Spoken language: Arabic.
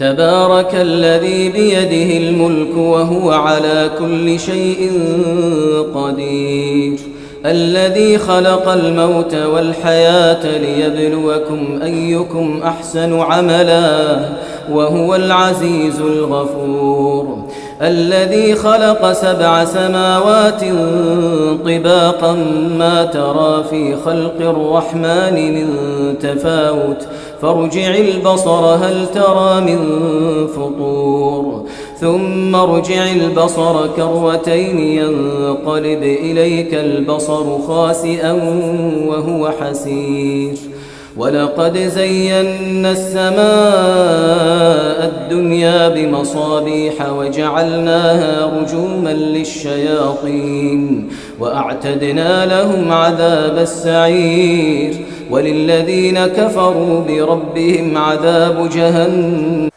تبارك الذي بيده الملك وهو على كل شيء قدير الذي خلق الموت والحياة ليبلوكم أيكم أحسن عملا وهو العزيز الغفور الذي خلق 7 سماوات طباقا ما ترى في خلق الرحمن من تفاوت فارجع البصر هل ترى من فطور ثم ارجع البصر كرتين ينقلب إليك البصر خاسئا وهو حسير ولقد زينا السماء الدنيا بمصابيح وجعلناها رجوما للشياطين وأعتدنا لهم عذاب السعير وللذين كفروا بربهم عذاب جهنم